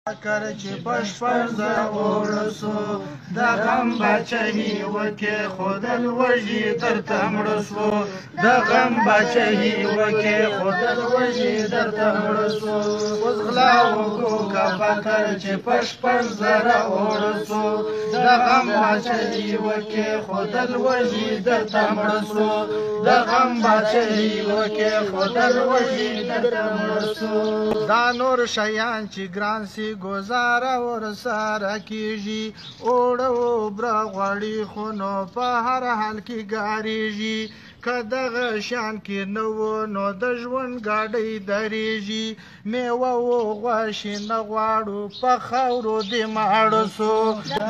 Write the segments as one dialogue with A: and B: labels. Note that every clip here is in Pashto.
A: کر چې پشپړ زره ورسو د غم بچهي وکې خودل وژي درته مړه سو د غم بچهي وکې خودل وژي درته مړه سو اوس غلا وکړو کفه کر چې پشپړ زره ورسو د غم بچهي وکې خودل وژي درته مړه سو د غم بچهي وکې خودل وژي درته مړه سو دا نور شیان چې ګران سي گزاره ورسره کیږي اوړه وبره غوړي خو نو په هر حال کې ګارېږي که دغه شان کې نه و نو د ژوند ګاډۍ درېږي میوه و غوښې نه غواړو په خاورو دې ماړه سو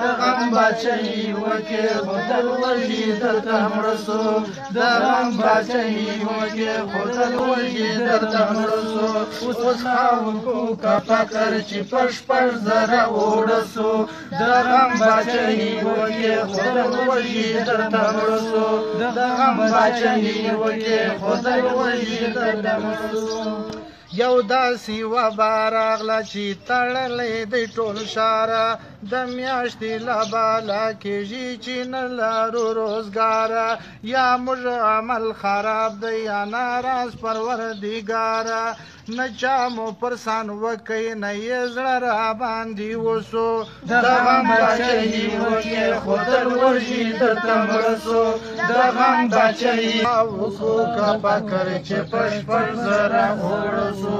A: د غم بچهي وکې خودل وژي درته مړه سو د غم بچهي وکې خودل وژي درته مړه سو اوس خاوکو کفه کر چې پشپړ زره اوړه سو د غم بچهي وکې خودل وژي درته مړه سو د غم بچهي وکې خودل وژي درته مړه سو یو داسې وبا راغله چې تړلی دی ټول ښاره د میاشتې له بالا کېږي چې نه لرو روزګاره یا موږ عمل خراب دی یا ناراض پروردګاره نه چا مو پرسان وکئ نه یې زړه راباندې وسو د غم بچهي وکې خودل وژي درته مړه سو د غم بچهي وکړو کفه کر چې پشپړ زره اوړه سو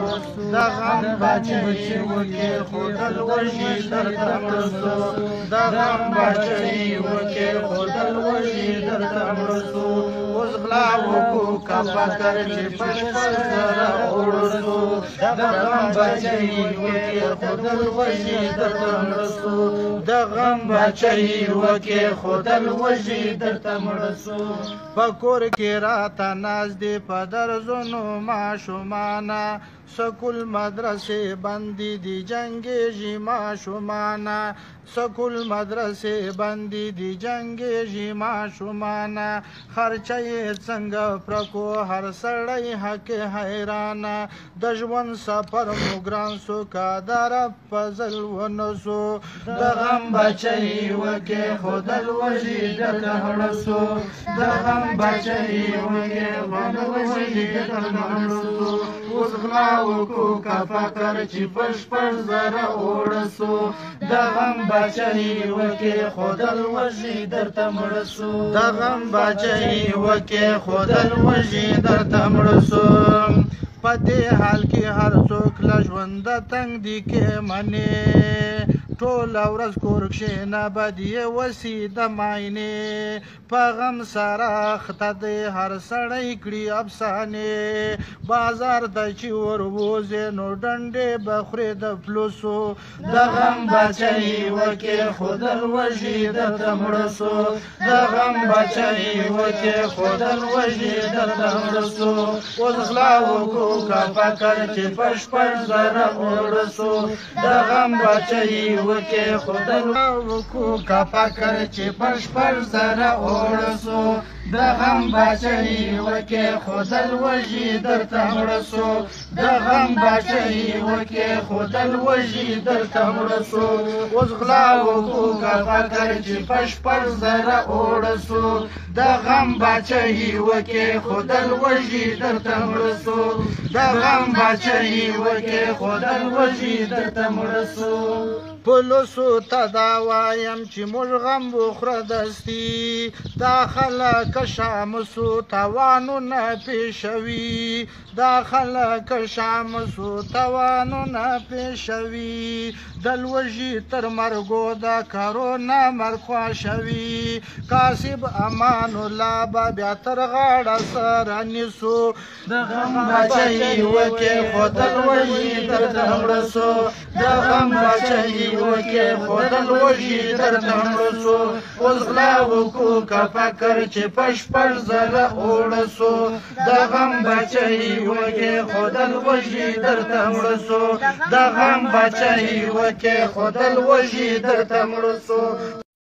A: د غم بچهي وکې خودل وژي درته مړه سو د غم بچهي وکې خودل وژي درته مړه سو اوس غلا وکړو کفه کر چې پشپړ زره اوړه سو د غم بچهي وکې خودل وژي درته مړه سو د غم بچهي وکې خودل وژي درته مړه سو په کور کې راته ناست دي په درزونو ماشومانه سکول مدرسې بندې دي جنګېږي ماشومانه سکول مدرسې بندې دي جنګېږي ماشومانه خرچه یې څنګه پرکو هر سړی حق حیرانه د ژوند سفر مو ګران سو که د رب فضل ونه سو د غم بچهي وکې خودل وژي درته مړه سو د غم بچهي وکې خودل وژي درته مړه سو اوس غلا وکړو کفه کر چې پشپړ زره اوړه سو د غم بچهي وکې خودل وژي درته مړه سو د غم بچهي وکې خودل وژي درته مړه سو په دې حال کې هر څوک له ژونده تنګ دي کې منې ټوله ورځ کور کښېنه بد یې وسي د معاینې په غم سره اخته دی هر سړی کړي افسانې بازار ته چې وروځې نو ډنډې به خورې د فلوسو د غم بچهي وکې خودل وژي درته مړه سو د غم بچهي وکې خودل وژي درته مړه سو اوس غلا وکړو کفه کر چې پشپړ زره اوړه سو د غم بچهي وکې خودل وکړو کفه کر چې پشپړ زره اوړه سو د غم بچهي وکې خودل وژي درته مړه سو د غم بچهي وکې خودل وژي درته مړه سو اوس غلا وکړو کفه کر چې پشپړ زره اوړه سو د غم بچهي وکې خودل وژي درته مړه سو د غم بچهي وکې خودل وژي درته مړه سو پولوسو ته دا وایم چې موږ غم وخوره دستي دا خلک شامسو توانونه پیشوي دا خلک شامسو توانونه پیشوي د لوژي تر مرګو د کرونا مرګ خواشوي کاسب امان الله به بیا تر غاړه سره نیسو د غم بچهي وکې خودل وژي درته مړه سو د غم بچهي وکې خودل وژي درته مړه سو اوس غلا وکړو کفه کر چې پشپړ زره اوړه سو د غم بچهي وکې خودل وژي درته مړه سو د غم بچهي وکې خودل وژي درته مړه سو